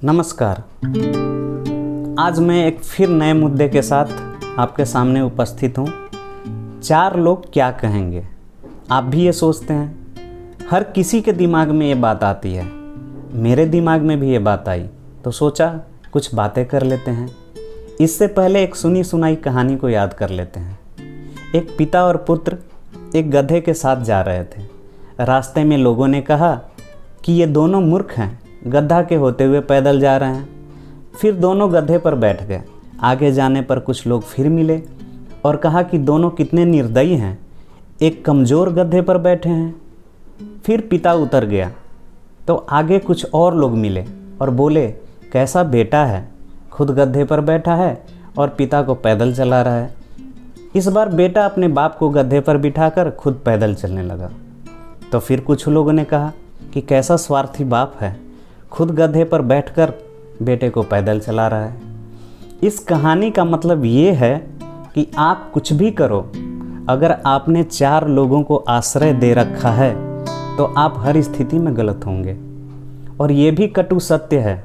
नमस्कार। आज मैं एक फिर नए मुद्दे के साथ आपके सामने उपस्थित हूँ। 4 लोग क्या कहेंगे। आप भी ये सोचते हैं? हर किसी के दिमाग में ये बात आती है। मेरे दिमाग में भी ये बात आई तो सोचा कुछ बातें कर लेते हैं। इससे पहले एक सुनी सुनाई कहानी को याद कर लेते हैं। एक पिता और पुत्र एक गधे के साथ जा रहे थे। रास्ते में लोगों ने कहा कि ये दोनों मूर्ख हैं, गधा के होते हुए पैदल जा रहे हैं। फिर दोनों गधे पर बैठ गए। आगे जाने पर कुछ लोग फिर मिले और कहा कि दोनों कितने निर्दयी हैं, एक कमज़ोर गधे पर बैठे हैं। फिर पिता उतर गया तो आगे कुछ और लोग मिले और बोले, कैसा बेटा है, खुद गधे पर बैठा है और पिता को पैदल चला रहा है। इस बार बेटा अपने बाप को गधे पर बिठाकर खुद पैदल चलने लगा। तो फिर कुछ लोगों ने कहा कि कैसा स्वार्थी बाप है, खुद गधे पर बैठकर बेटे को पैदल चला रहा है। इस कहानी का मतलब ये है कि आप कुछ भी करो, अगर आपने 4 लोगों को आश्रय दे रखा है तो आप हर स्थिति में गलत होंगे। और ये भी कटु सत्य है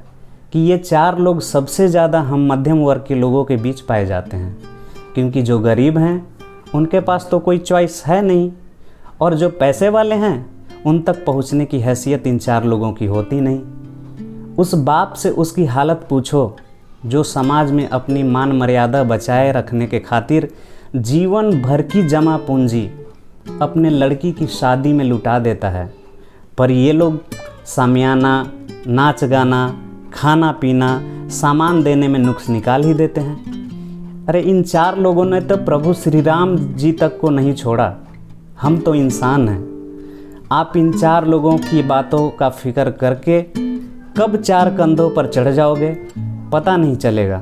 कि ये 4 लोग सबसे ज़्यादा हम मध्यम वर्ग के लोगों के बीच पाए जाते हैं, क्योंकि जो गरीब हैं उनके पास तो कोई चॉइस है नहीं, और जो पैसे वाले हैं उन तक पहुंचने की हैसियत इन 4 लोगों की होती नहीं। उस बाप से उसकी हालत पूछो जो समाज में अपनी मान मर्यादा बचाए रखने के खातिर जीवन भर की जमा पूंजी अपने लड़की की शादी में लुटा देता है। पर ये लोग सामियाना, नाच गाना, खाना पीना, सामान देने में नुक्स निकाल ही देते हैं। अरे इन 4 लोगों ने तो प्रभु श्री राम जी तक को नहीं छोड़ा। हम तो इंसान हैं। आप इन 4 लोगों की बातों का फिक्र करके कब 4 कंधों पर चढ़ जाओगे पता नहीं चलेगा।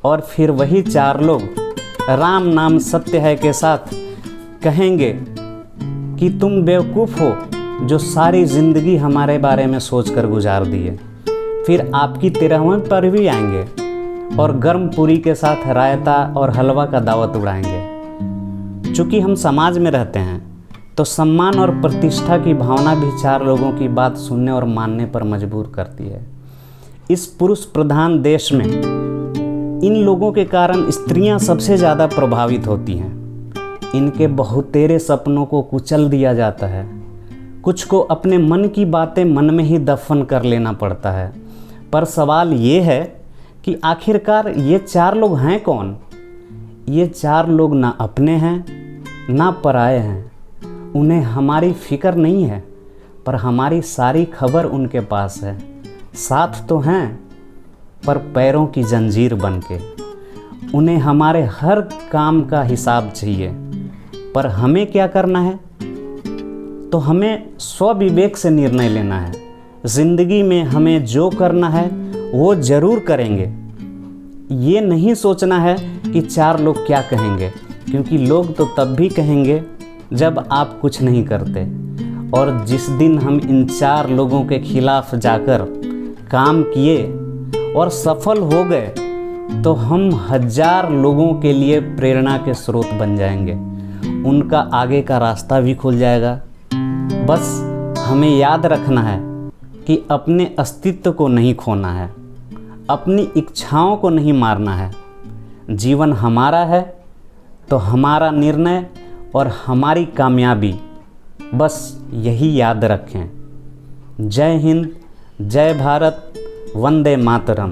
और फिर वही 4 लोग राम नाम सत्य है के साथ कहेंगे कि तुम बेवकूफ़ हो जो सारी ज़िंदगी हमारे बारे में सोचकर गुजार दिए। फिर आपकी 13वीं पर भी आएंगे और गर्म पूरी के साथ रायता और हलवा का दावत उड़ाएंगे। चूँकि हम समाज में रहते हैं तो सम्मान और प्रतिष्ठा की भावना भी 4 लोगों की बात सुनने और मानने पर मजबूर करती है। इस पुरुष प्रधान देश में इन लोगों के कारण स्त्रियां सबसे ज़्यादा प्रभावित होती हैं। इनके बहुतेरे सपनों को कुचल दिया जाता है। कुछ को अपने मन की बातें मन में ही दफन कर लेना पड़ता है। पर सवाल ये है कि आखिरकार ये 4 लोग हैं कौन? ये 4 लोग ना अपने हैं ना पराए हैं। उन्हें हमारी फिक्र नहीं है, पर हमारी सारी खबर उनके पास है। साथ तो हैं पर पैरों की जंजीर बनके। उन्हें हमारे हर काम का हिसाब चाहिए। पर हमें क्या करना है? तो हमें स्वविवेक से निर्णय लेना है। ज़िंदगी में हमें जो करना है वो ज़रूर करेंगे। ये नहीं सोचना है कि 4 लोग क्या कहेंगे, क्योंकि लोग तो तब भी कहेंगे जब आप कुछ नहीं करते। और जिस दिन हम इन 4 लोगों के खिलाफ जाकर काम किए और सफल हो गए तो हम 1000 लोगों के लिए प्रेरणा के स्रोत बन जाएंगे। उनका आगे का रास्ता भी खुल जाएगा। बस हमें याद रखना है कि अपने अस्तित्व को नहीं खोना है, अपनी इच्छाओं को नहीं मारना है। जीवन हमारा है तो हमारा निर्णय और हमारी कामयाबी, बस यही याद रखें। जय हिंद, जय भारत, वंदे मातरम।